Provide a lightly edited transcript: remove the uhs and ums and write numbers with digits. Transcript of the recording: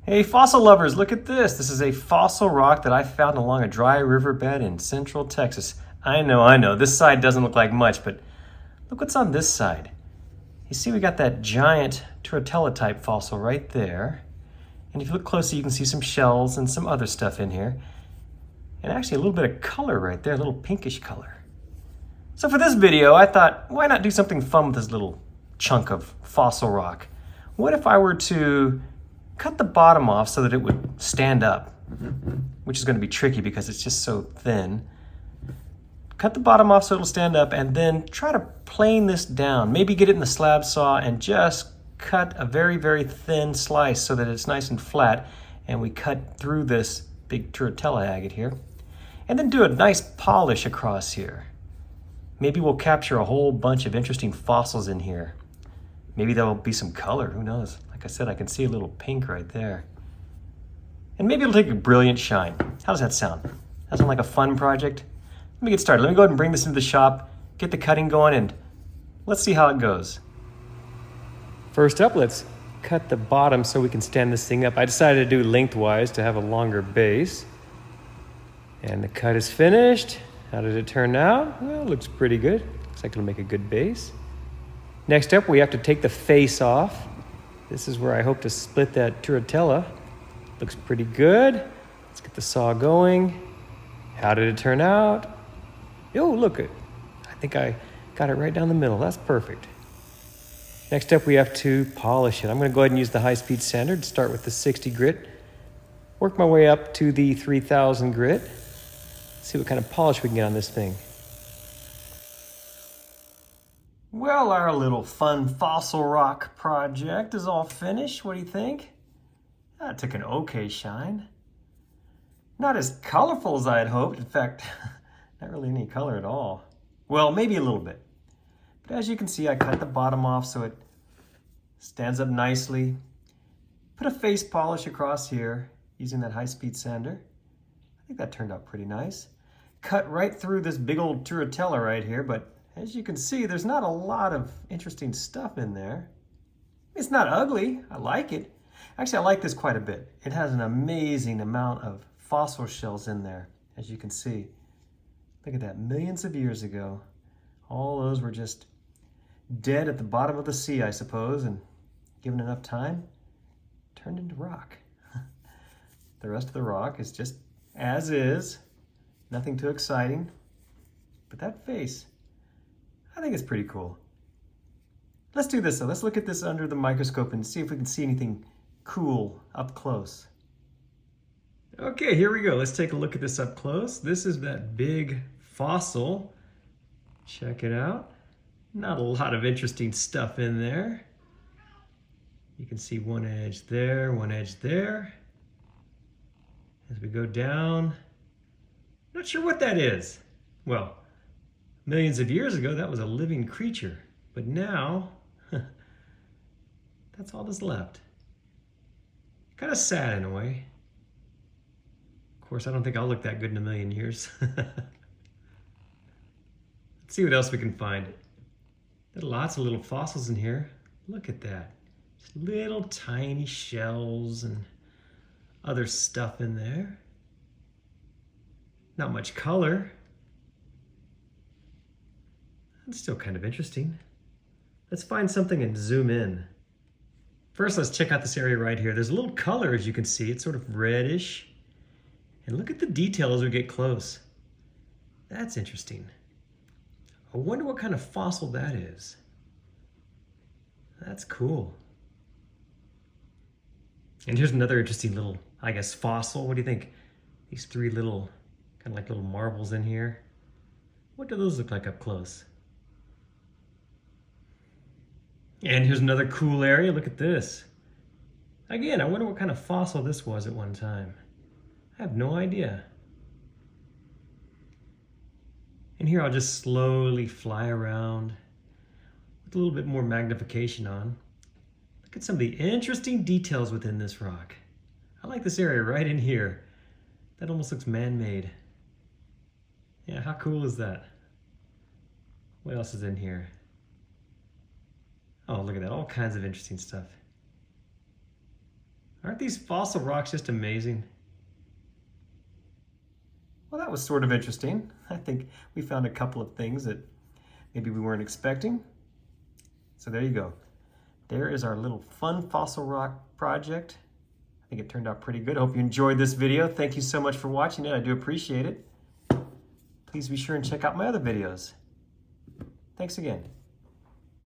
Hey fossil lovers, look at this. This is a fossil rock that I found along a dry riverbed in central Texas. I know, this side doesn't look like much, but look what's on this side. You see we got that giant Turritella type fossil right there. And if you look closely, you can see some shells and some other stuff in here. And actually a little bit of color right there, a little pinkish color. So for this video, I thought, why not do something fun with this little chunk of fossil rock? What if I were to cut the bottom off so that it would stand up, which is going to be tricky because it's just so thin. Cut the bottom off so it'll stand up, and then try to plane this down. Maybe get it in the slab saw and just cut a very, very thin slice so that it's nice and flat, and we cut through this big Turritella agate here. And then do a nice polish across here. Maybe we'll capture a whole bunch of interesting fossils in here. Maybe there'll be some color, who knows? Like I said, I can see a little pink right there. And maybe it'll take a brilliant shine. How does that sound? That sound like a fun project? Let me get started. Let me go ahead and bring this into the shop, get the cutting going, and let's see how it goes. First up, let's cut the bottom so we can stand this thing up. I decided to do lengthwise to have a longer base. And the cut is finished. How did it turn out? Well, it looks pretty good. Looks like it'll make a good base. Next up, we have to take the face off. This is where I hope to split that Turritella. Looks pretty good. Let's get the saw going. How did it turn out? Oh, look, I think I got it right down the middle. That's perfect. Next up, we have to polish it. I'm going to go ahead and use the high-speed sander to start with the 60 grit. Work my way up to the 3000 grit. See what kind of polish we can get on this thing. Well, our little fun fossil rock project is all finished. What do you think? That took an okay shine. Not as colorful as I had hoped. In fact, not really any color at all. Well, maybe a little bit. But as you can see, I cut the bottom off so it stands up nicely. Put a face polish across here using that high-speed sander. I think that turned out pretty nice. Cut right through this big old Turritella right here, but as you can see, there's not a lot of interesting stuff in there. It's not ugly. I like it. Actually, I like this quite a bit. It has an amazing amount of fossil shells in there, as you can see. Look at that, millions of years ago. All those were just dead at the bottom of the sea, I suppose, and given enough time, turned into rock. The rest of the rock is just as is, nothing too exciting. But that face, I think it's pretty cool. Let's do this though. Let's look at this under the microscope and see if we can see anything cool up close. Okay, here we go. Let's take a look at this up close. This is that big fossil. Check it out. Not a lot of interesting stuff in there. You can see one edge there, one edge there. As we go down, not sure what that is. Well, millions of years ago, that was a living creature. But now, that's all that's left. Kind of sad in a way. Of course, I don't think I'll look that good in a million years. Let's see what else we can find. There are lots of little fossils in here. Look at that. Just little tiny shells and other stuff in there. Not much color. It's still kind of interesting. Let's find something and zoom in. First, let's check out this area right here. There's a little color, as you can see. It's sort of reddish. And look at the detail as we get close. That's interesting. I wonder what kind of fossil that is. That's cool. And here's another interesting little, I guess, fossil. What do you think? These three little, kind of like little marbles in here. What do those look like up close? And here's another cool area. Look at this. Again, I wonder what kind of fossil this was at one time. I have no idea. And here I'll just slowly fly around with a little bit more magnification on. Look at some of the interesting details within this rock. I like this area right in here. That almost looks man-made. Yeah, how cool is that? What else is in here? Oh, look at that, all kinds of interesting stuff. Aren't these fossil rocks just amazing? Well, that was sort of interesting. I think we found a couple of things that maybe we weren't expecting. So there you go. There is our little fun fossil rock project. I think it turned out pretty good. I hope you enjoyed this video. Thank you so much for watching it. I do appreciate it. Please be sure and check out my other videos. Thanks again.